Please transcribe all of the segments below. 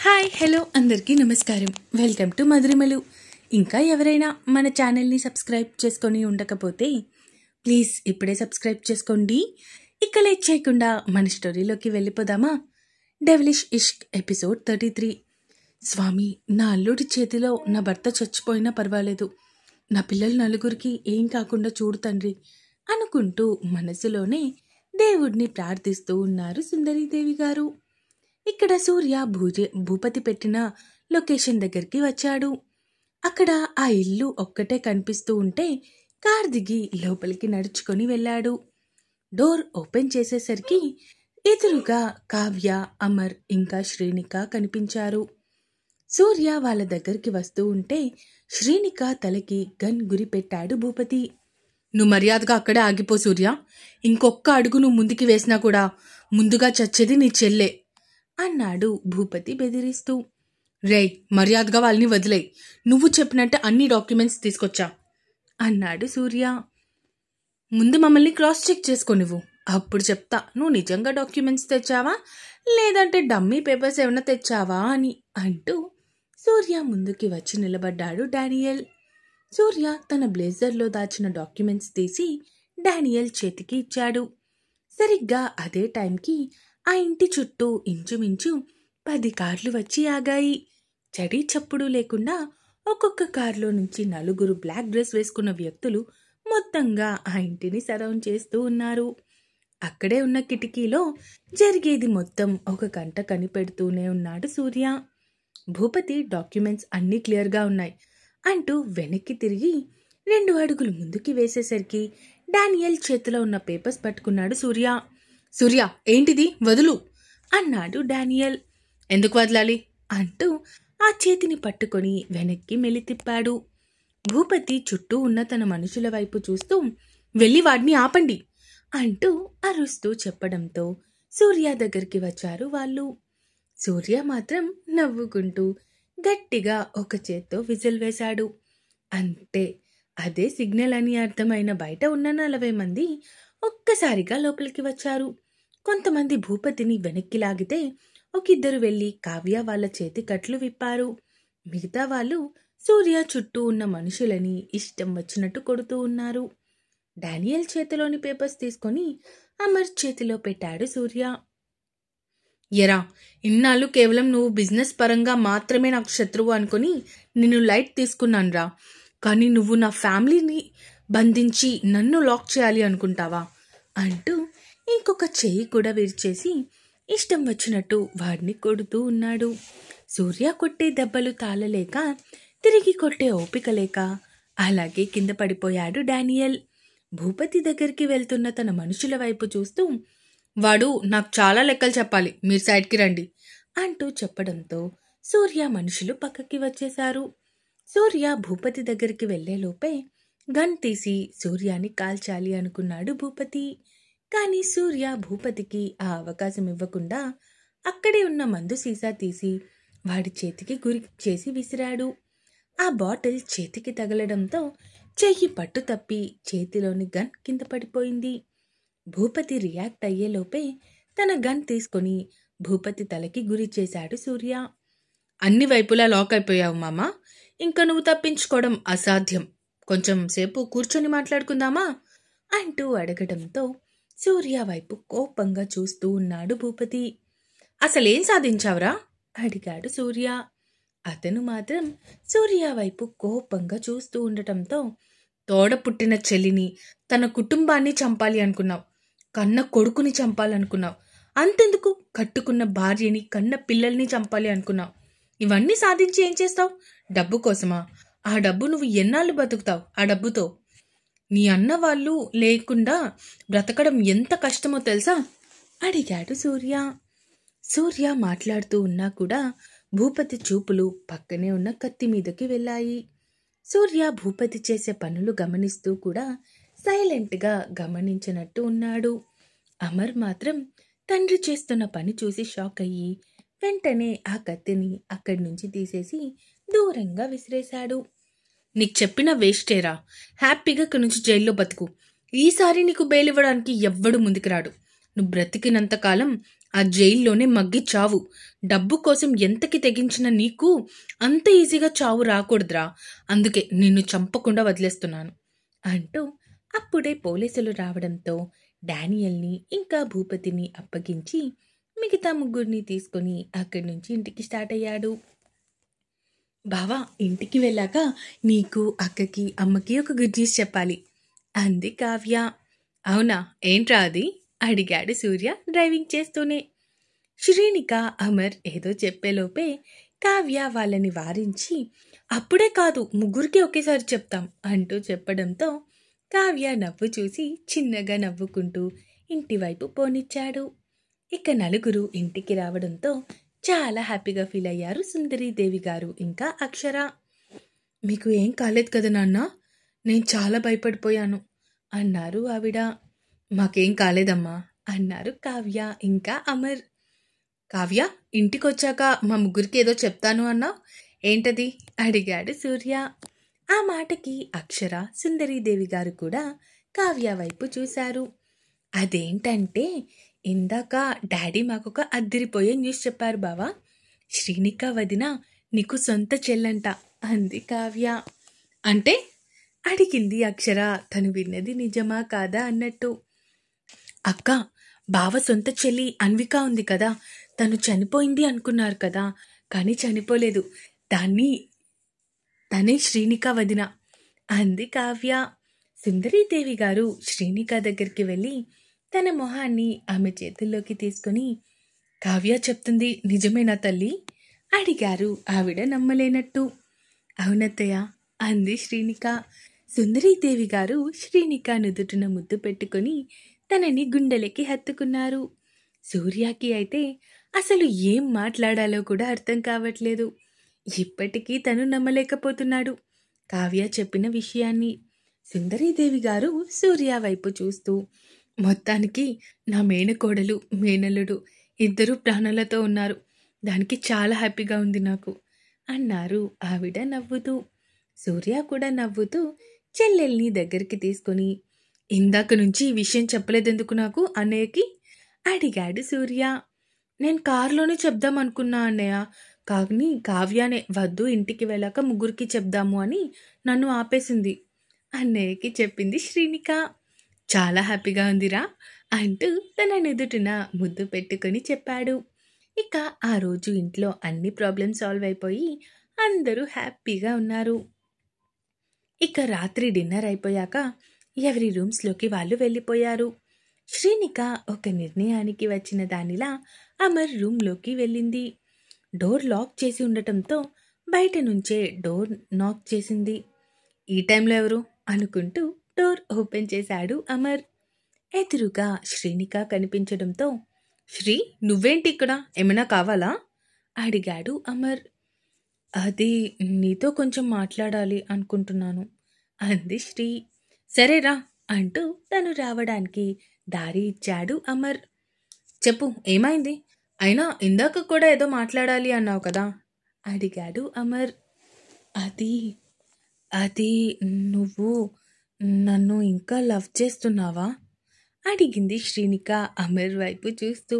Hi hello అందరికీ నమస్కారం. Welcome to Madhurimalu. ఇంకా ఎవరైనా మన ఛానల్ని సబ్స్క్రైబ్ చేసుకొని ఉండకపోతే ప్లీజ్ ఇప్పుడే సబ్స్క్రైబ్ చేసుకోండి. ఇక లేట్ చేయకుండా మన స్టోరీలోకి వెళ్ళిపోదామా? డెవిలిష్ ఇష్క్ ఎపిసోడ్ 33. స్వామి, నా అల్లుడి చేతిలో నా భర్త చచ్చిపోయినా పర్వాలేదు, నా పిల్లలు నలుగురికి ఏం కాకుండా చూడు తండ్రి అనుకుంటూ మనసులోనే దేవుడిని ప్రార్థిస్తూ ఉన్నారు సుందరీదేవి గారు. ఇక్కడ సూర్య భూపతి పెట్టిన లొకేషన్ దగ్గరికి వచ్చాడు. అక్కడ ఆ ఇల్లు ఒక్కటే కనిపిస్తూ ఉంటే కార్ దిగి లోపలికి నడుచుకొని వెళ్ళాడు. డోర్ ఓపెన్ చేసేసరికి ఎదురుగా కావ్య, అమర్ ఇంకా శ్రీనిక కనిపించారు. సూర్య వాళ్ళ దగ్గరికి వస్తూ ఉంటే శ్రీనిక తలకి గన్ గురి పెట్టాడు భూపతి. నువ్వు మర్యాదగా అక్కడే ఆగిపో సూర్య, ఇంకొక్క అడుగు నువ్వు ముందుకి వేసినా కూడా ముందుగా చచ్చేది నీ చెల్లె అన్నాడు భూపతి బెదిరిస్తూ. రేయ్, మర్యాదగా వాళ్ళని వదిలేయ్, నువ్వు చెప్పినట్టు అన్ని డాక్యుమెంట్స్ తీసుకొచ్చా అన్నాడు సూర్య. ముందు మమ్మల్ని క్రాస్ చెక్ చేసుకో నువ్వు, అప్పుడు చెప్తా నువ్వు నిజంగా డాక్యుమెంట్స్ తెచ్చావా లేదంటే డమ్మీ పేపర్స్ ఏమైనా తెచ్చావా అని అంటూ సూర్య ముందుకి వచ్చి నిలబడ్డాడు డానియల్. సూర్య తన బ్లేజర్లో దాచిన డాక్యుమెంట్స్ తీసి డానియల్ చేతికి ఇచ్చాడు. సరిగ్గా అదే టైంకి ఆ ఇంటి చుట్టూ ఇంచుమించు 10 కార్లు వచ్చి ఆగాయి. చడి చప్పుడు లేకుండా ఒక్కొక్క కారులో నుంచి 4 బ్లాక్ డ్రెస్ వేసుకున్న వ్యక్తులు మొత్తంగా ఆ ఇంటిని సరౌండ్ చేస్తూ ఉన్నారు. అక్కడే ఉన్న కిటికీలో జరిగేది మొత్తం ఒక కంట కనిపెడుతూనే ఉన్నాడు సూర్య. భూపతి డాక్యుమెంట్స్ అన్నీ క్లియర్గా ఉన్నాయి అంటూ వెనక్కి తిరిగి 2 అడుగులు ముందుకి వేసేసరికి డానియల్ చేతిలో ఉన్న పేపర్స్ పట్టుకున్నాడు సూర్య. సూర్య, ఏంటిది, వదులు అన్నాడు డానియల్. ఎందుకు వదలాలి అంటూ ఆ చేతిని పట్టుకొని వెనక్కి మెలి తిప్పాడు. భూపతి చుట్టూ ఉన్న తన మనుషుల వైపు చూస్తూ వెళ్ళి వాడిని ఆపండి అంటూ అరుస్తూ చెప్పడంతో సూర్య దగ్గరికి వచ్చారు వాళ్ళు. సూర్య మాత్రం నవ్వుకుంటూ గట్టిగా ఒక చేత్తో విజిల్ వేశాడు. అంతే, అదే సిగ్నల్ అని అర్థమైన బయట ఉన్న 40 మంది ఒక్కసారిగా లోపలికి వచ్చారు. కొంతమంది భూపతిని వెనక్కి లాగితే ఒకిద్దరు వెళ్ళి కావ్య వాళ్ళ చేతి కట్లు విప్పారు. మిగతా వాళ్ళు సూర్య చుట్టూ ఉన్న మనుషులని ఇష్టం వచ్చినట్టు కొడుతూ ఉన్నారు. డానియల్ చేతిలోని పేపర్స్ తీసుకొని అమర్ చేతిలో పెట్టాడు సూర్య. ఎరా, ఇన్నాళ్ళు కేవలం నువ్వు బిజినెస్ పరంగా మాత్రమే నాకు శత్రువు అనుకుని నిన్ను లైట్ తీసుకున్నానురా, కానీ నువ్వు నా ఫ్యామిలీని బంధించి నన్ను లాక్ చేయాలి అనుకుంటావా అంటూ ఇంకొక చెయ్యి కూడా విరిచేసి ఇష్టం వచ్చినట్టు వాడిని కొడుతూ ఉన్నాడు. సూర్య కొట్టే దెబ్బలు తాళలేక, తిరిగి కొట్టే ఓపిక లేక అలాగే కింద పడిపోయాడు డానియల్. భూపతి దగ్గరికి వెళ్తున్న తన మనుషుల వైపు చూస్తూ, వాడు నాకు చాలా లెక్కలు చెప్పాలి, మీరు సైడ్కి రండి అంటూ చెప్పడంతో సూర్య మనుషులు పక్కకి వచ్చేశారు. సూర్య భూపతి దగ్గరికి వెళ్లేలోపే గన్ తీసి సూర్యాని కాల్చాలి అనుకున్నాడు భూపతి. కానీ సూర్య భూపతికి ఆ అవకాశం ఇవ్వకుండా అక్కడే ఉన్న మందు సీసా తీసి వాడి చేతికి గురి చేసి విసిరాడు. ఆ బాటిల్ చేతికి తగలడంతో చెయ్యి పట్టు తప్పి చేతిలోని గన్ కింద పడిపోయింది. భూపతి రియాక్ట్ అయ్యేలోపే తన గన్ తీసుకొని భూపతి తలకి గురి చేశాడు సూర్య. అన్ని వైపులా లాక్ అయిపోయావు మామా, ఇంకా నువ్వు తప్పించుకోవడం అసాధ్యం, కొంచెం సేపు కూర్చొని మాట్లాడుకుందామా అంటూ అడగడంతో సూర్య వైపు కోపంగా చూస్తూ ఉన్నాడు భూపతి. అసలేం సాధించావురా అడిగాడు సూర్య. అతను మాత్రం సూర్య వైపు కోపంగా చూస్తూ ఉండటంతో, తోడ పుట్టిన చెల్లిని, తన కుటుంబాన్ని చంపాలి అనుకున్నావు, కన్న కొడుకుని చంపాలనుకున్నావు, అంతెందుకు కట్టుకున్న భార్యని, కన్న పిల్లల్ని చంపాలి అనుకున్నావు. ఇవన్నీ సాధించి ఏం చేస్తావు? డబ్బు కోసమా? ఆ డబ్బు నువ్వు ఎన్నాళ్ళు బతుకుతావు? ఆ డబ్బుతో నీ అన్న వాళ్ళు లేకుండా బ్రతకడం ఎంత కష్టమో తెలుసా అడిగాడు సూర్య. సూర్య మాట్లాడుతూ ఉన్నా కూడా భూపతి చూపులు పక్కనే ఉన్న కత్తి మీదకి వెళ్ళాయి. సూర్య భూపతి చేసే పనులు గమనిస్తూ కూడా సైలెంట్గా గమనించినట్టు ఉన్నాడు. అమర్ మాత్రం తండ్రి చేస్తున్న పని చూసి షాక్ అయ్యి వెంటనే ఆ కత్తిని అక్కడి నుంచి తీసేసి దూరంగా విసిరేశాడు. నీకు చెప్పిన వేస్టేరా, హ్యాపీగా ఇక్కడి నుంచి జైల్లో బతుకు, ఈసారి నీకు బెయిల్ ఇవ్వడానికి ఎవ్వడు ముందుకు రాడు, నువ్వు బ్రతికినంతకాలం ఆ జైల్లోనే మగ్గి చావు. డబ్బు కోసం ఎంతకి తెగించిన నీకు అంత ఈజీగా చావు రాకూడదురా. అందుకే నిన్ను చంపకుండా వదిలేస్తున్నాను అంటూ అప్పుడే పోలీసులు రావడంతో డానియల్ని ఇంకా భూపతిని అప్పగించి మిగతా ముగ్గురిని తీసుకొని అక్కడి నుంచి ఇంటికి స్టార్ట్ అయ్యాడు. బావా, ఇంటికి వెళ్ళాక నీకు అక్కకి అమ్మకి ఒక గుడ్ న్యూస్ చెప్పాలి అంది కావ్య. అవునా, ఏంట్రా అది అడిగాడు సూర్య డ్రైవింగ్ చేస్తూనే. శ్రీనిక అమర్ ఏదో చెప్పేలోపే కావ్య వాళ్ళని వారించి అప్పుడే కాదు, ముగ్గురికి ఒకేసారి చెప్తాం అంటూ చెప్పడంతో కావ్య నవ్వు చూసి చిన్నగా నవ్వుకుంటూ ఇంటివైపు పోనిచ్చాడు. ఇక నలుగురు ఇంటికి రావడంతో చాలా హ్యాపీగా ఫీల్ అయ్యారు సుందరీదేవి గారు ఇంకా అక్షర. మీకు ఏం కాలేదు కదా నాన్న, నేను చాలా భయపడిపోయాను అన్నారు ఆవిడ. మాకేం కాలేదమ్మా అన్నారు కావ్య ఇంకా అమర్. కావ్య, ఇంటికొచ్చాక మా ముగ్గురికి ఏదో చెప్తాను అన్నా, ఏంటది అడిగాడు సూర్య. ఆ మాటకి అక్షర సుందరీదేవి గారు కూడా కావ్య వైపు చూశారు. అదేంటంటే ఇందాక డాడీ మాకొక అద్దిరిపోయే న్యూస్ చెప్పారు బావా. శ్రీనిక వదిన నీకు సొంత చెల్లంట అంది కావ్య. అంటే అడిగింది అక్షర తను విన్నది నిజమా కాదా అన్నట్టు. అక్క, బావ సొంత చెల్లి అన్విక ఉంది కదా, తను చనిపోయింది అనుకున్నారు కదా, కానీ చనిపోలేదు. తనే శ్రీనిక వదిన అంది కావ్య. సుందరీదేవి గారు శ్రీనిక దగ్గరికి వెళ్ళి తన మొహాన్ని ఆమె చేతుల్లోకి తీసుకుని, కావ్య చెప్తుంది నిజమేనా తల్లి అడిగారు ఆవిడ నమ్మలేనట్టు. అవునత్తయ్య అంది శ్రీనిక. సుందరీదేవి గారు శ్రీనిక నుదుటిన ముద్దు పెట్టుకొని తనని గుండెలకి హత్తుకున్నారు. సూర్యకి అయితే అసలు ఏం మాట్లాడాలో కూడా అర్థం కావట్లేదు. ఇప్పటికీ తను నమ్మలేకపోతున్నాడు కావ్య చెప్పిన విషయాన్ని. సుందరీదేవి గారు సూర్య వైపు చూస్తూ, మొత్తానికి నా మేనకోడలు మేనల్లుడు ఇద్దరు ప్రాణాలతో ఉన్నారు, దానికి చాలా హ్యాపీగా ఉంది నాకు అన్నారు ఆవిడ నవ్వుతూ. సూర్య కూడా నవ్వుతూ చెల్లెల్ని దగ్గరికి తీసుకొని, ఇందాక నుంచి ఈ విషయం చెప్పలేదెందుకు నాకు అన్నయ్యకి అడిగాడు సూర్య. నేను కారులోనే చెప్దాం అనుకున్నా అన్నయ్య, కానీ కావ్యానే వద్దు, ఇంటికి వెళ్ళాక ముగ్గురికి చెప్దాము అని నన్ను ఆపేసింది అన్నయ్యకి చెప్పింది శ్రీనిక. చాలా హ్యాపీగా ఉందిరా అంటూ తన నుదుటిన ముద్దు పెట్టుకొని చెప్పాడు. ఇక ఆ రోజు ఇంట్లో అన్ని ప్రాబ్లమ్స్ సాల్వ్ అయిపోయి అందరూ హ్యాపీగా ఉన్నారు. ఇక రాత్రి డిన్నర్ అయిపోయాక ఎవరి రూమ్స్లోకి వాళ్ళు వెళ్ళిపోయారు. శ్రీనిక ఒక నిర్ణయానికి వచ్చిన దానిలా అమర్ రూమ్లోకి వెళ్ళింది. డోర్ లాక్ చేసి ఉండటంతో బయట నుంచే డోర్ నాక్ చేసింది. ఈ టైంలో ఎవరు అనుకుంటూ డోర్ ఓపెన్ చేశాడు అమర్. ఎదురుగా శ్రీనిక కనిపించడంతో, శ్రీ నువ్వేంటి ఇక్కడ, ఏమైనా కావాలా అడిగాడు అమర్. అది నీతో కొంచెం మాట్లాడాలి అనుకుంటున్నాను అంది శ్రీ. సరేరా అంటూ తను రావడానికి దారి ఇచ్చాడు అమర్. చెప్పు, ఏమైంది? అయినా ఇందాక కూడా ఏదో మాట్లాడాలి అన్నావు కదా అడిగాడు అమర్. అది నువ్వు నన్ను ఇంకా లవ్ చేస్తున్నావా అడిగింది శ్రీనిక అమర్ వైపు చూస్తూ.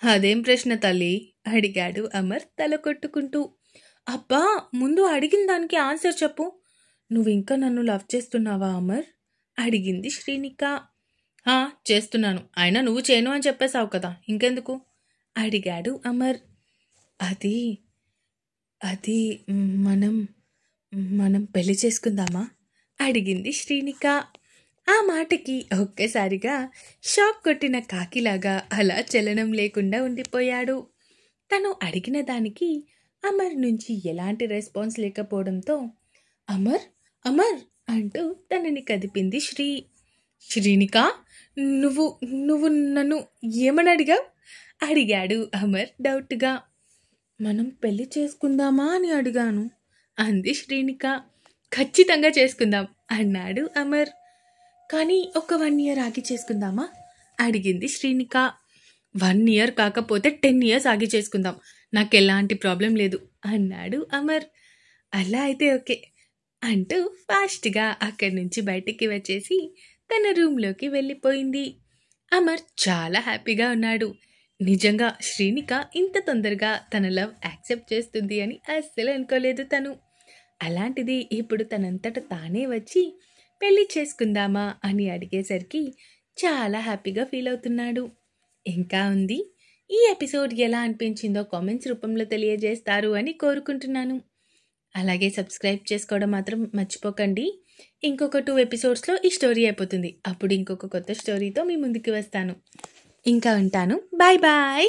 అదేం ప్రశ్న తల్లి అడిగాడు అమర్ తల కొట్టుకుంటూ. అబ్బా, ముందు అడిగిన దానికి ఆన్సర్ చెప్పు. నువ్వు ఇంకా నన్ను లవ్ చేస్తున్నావా అమర్ అడిగింది శ్రీనిక. చేస్తున్నాను, అయినా నువ్వు చేయను అని చెప్పేశావు కదా, ఇంకెందుకు అడిగాడు అమర్. అది మనం పెళ్లి చేసుకుందామా అడిగింది శ్రీనిక. ఆ మాటకి ఒక్కసారిగా షాక్ కొట్టిన కాకిలాగా అలా చలనం లేకుండా ఉండిపోయాడు. తను అడిగిన దానికి అమర్ నుంచి ఎలాంటి రెస్పాన్స్ లేకపోవడంతో అమర్ అమర్ అంటూ తనని కదిపింది శ్రీ. శ్రీనిక, నువ్వు నన్ను ఏమని అడిగావు అడిగాడు అమర్ డౌట్గా. మనం పెళ్లి చేసుకుందామా అని అడిగాను అంది శ్రీనిక. ఖచ్చితంగా చేసుకుందాం అన్నాడు అమర్. కానీ ఒక 1 year ఆగి చేసుకుందామా అడిగింది శ్రీనిక. 1 year కాకపోతే 10 years ఆగి చేసుకుందాం, నాకు ఎలాంటి ప్రాబ్లం లేదు అన్నాడు అమర్. అలా అయితే ఓకే అంటూ ఫాస్ట్గా అక్కడి నుంచి బయటికి వచ్చేసి తన రూమ్లోకి వెళ్ళిపోయింది. అమర్ చాలా హ్యాపీగా ఉన్నాడు. నిజంగా శ్రీనిక ఇంత తొందరగా తన లవ్ యాక్సెప్ట్ చేస్తుంది అని అస్సలు అనుకోలేదు తను. అలాంటిది ఇప్పుడు తనంతట తానే వచ్చి పెళ్లి చేసుకుందామా అని అడిగేసరికి చాలా హ్యాపీగా ఫీల్ అవుతున్నాడు. ఇంకా ఉంది. ఈ ఎపిసోడ్ ఎలా అనిపించిందో కామెంట్స్ రూపంలో తెలియజేస్తారు అని కోరుకుంటున్నాను. అలాగే సబ్స్క్రైబ్ చేసుకోవడం మాత్రం మర్చిపోకండి. ఇంకొక 2 ఎపిసోడ్స్లో ఈ స్టోరీ అయిపోతుంది. అప్పుడు ఇంకొక కొత్త స్టోరీతో మీ ముందుకు వస్తాను. ఇంకా ఉంటాను. Bye bye.